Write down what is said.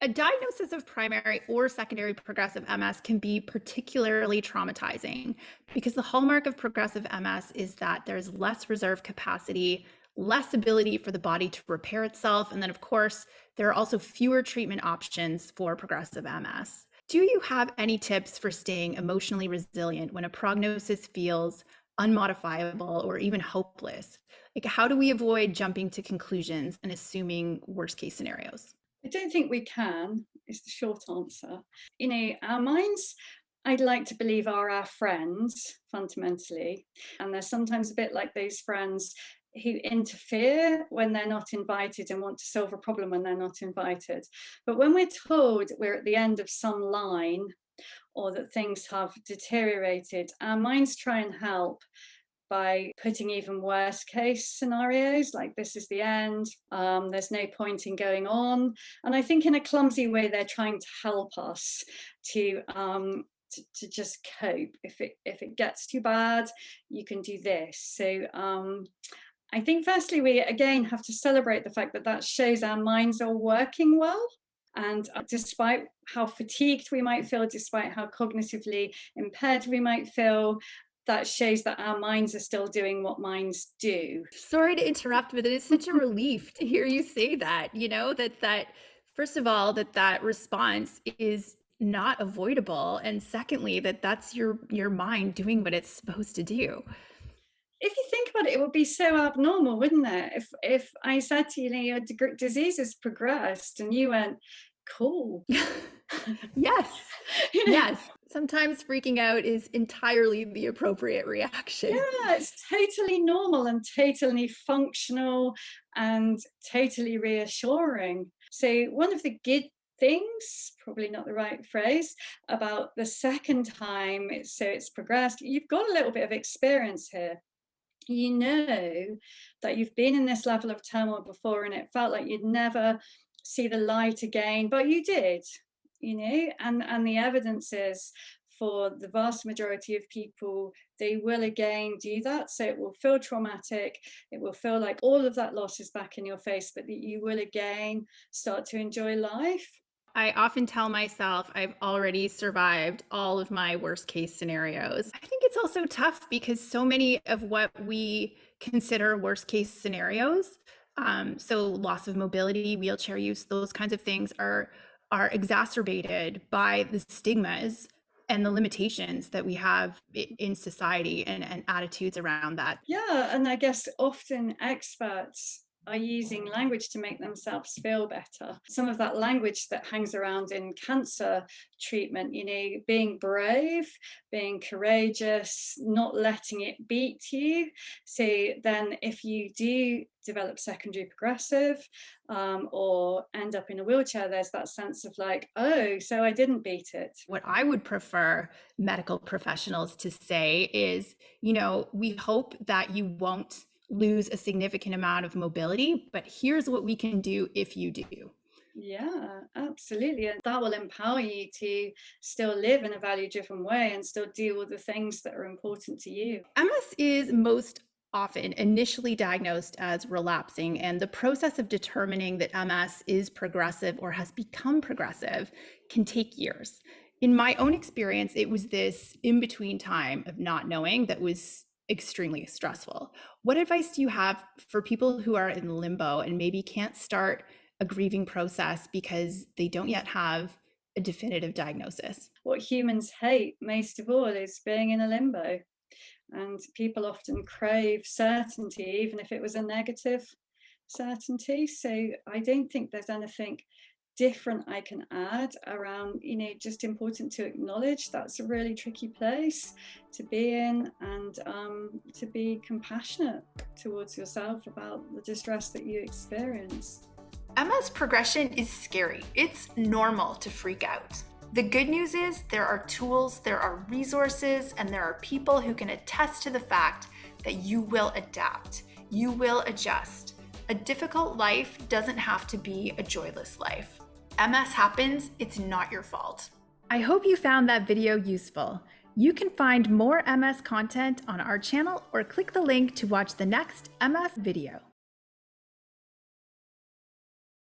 A diagnosis of primary or secondary progressive MS can be particularly traumatizing because the hallmark of progressive MS is that there's less reserve capacity, less ability for the body to repair itself, and then, of course, there are also fewer treatment options for progressive MS. Do you have any tips for staying emotionally resilient when a prognosis feels unmodifiable or even hopeless? Like, how do we avoid jumping to conclusions and assuming worst case scenarios? I don't think we can, is the short answer. Our minds, I'd like to believe, are our friends fundamentally. And they're sometimes a bit like those friends who interfere when they're not invited and want to solve a problem when they're not invited. But when we're told we're at the end of some line or that things have deteriorated, our minds try and help by putting even worse case scenarios like this is the end, there's no point in going on. And I think in a clumsy way they're trying to help us to just cope. If it gets too bad, you can do this. So I think firstly we again have to celebrate the fact that that shows our minds are working well. And despite how fatigued we might feel, despite how cognitively impaired we might feel, that shows that our minds are still doing what minds do. Sorry to interrupt, but it is such a relief to hear you say that, that first of all, that response is not avoidable. And secondly, that's your mind doing what it's supposed to do. If you think about it, it would be so abnormal, wouldn't it? If I said to you, your disease has progressed, and you went, "Cool," Yes. you know, Yes. Sometimes freaking out is entirely the appropriate reaction. yeah, it's totally normal and totally functional and totally reassuring. So one of the good things, probably not the right phrase, about the second time it's progressed, you've got a little bit of experience here. You know that you've been in this level of turmoil before and it felt like you'd never see the light again, but you did, and the evidence is for the vast majority of people, they will again do that. So it will feel traumatic, it will feel like all of that loss is back in your face, but that you will again start to enjoy life. I often tell myself I've already survived all of my worst case scenarios. I think it's also tough because so many of what we consider worst case scenarios, so loss of mobility, wheelchair use, those kinds of things are exacerbated by the stigmas and the limitations that we have in society and attitudes around that. Yeah, and I guess often experts are using language to make themselves feel better. Some of that language that hangs around in cancer treatment, being brave, being courageous, not letting it beat you. So then, if you do develop secondary progressive or end up in a wheelchair, there's that sense of like, oh, so I didn't beat it. What I would prefer medical professionals to say is, we hope that you won't lose a significant amount of mobility, but here's what we can do if you do. Yeah, absolutely. And that will empower you to still live in a value driven way and still do all the things that are important to you. MS is most often initially diagnosed as relapsing, and the process of determining that MS is progressive or has become progressive can take years. In my own experience, it was this in between time of not knowing that was extremely stressful. What advice do you have for people who are in limbo and maybe can't start a grieving process because they don't yet have a definitive diagnosis? What humans hate most of all is being in a limbo. And people often crave certainty, even if it was a negative certainty. So I don't think there's anything different I can add around, just important to acknowledge that's a really tricky place to be in, and to be compassionate towards yourself about the distress that you experience. MS progression is scary. It's normal to freak out. The good news is there are tools, there are resources, and there are people who can attest to the fact that you will adapt, you will adjust. A difficult life doesn't have to be a joyless life. MS happens, it's not your fault. I hope you found that video useful. You can find more MS content on our channel or click the link to watch the next MS video.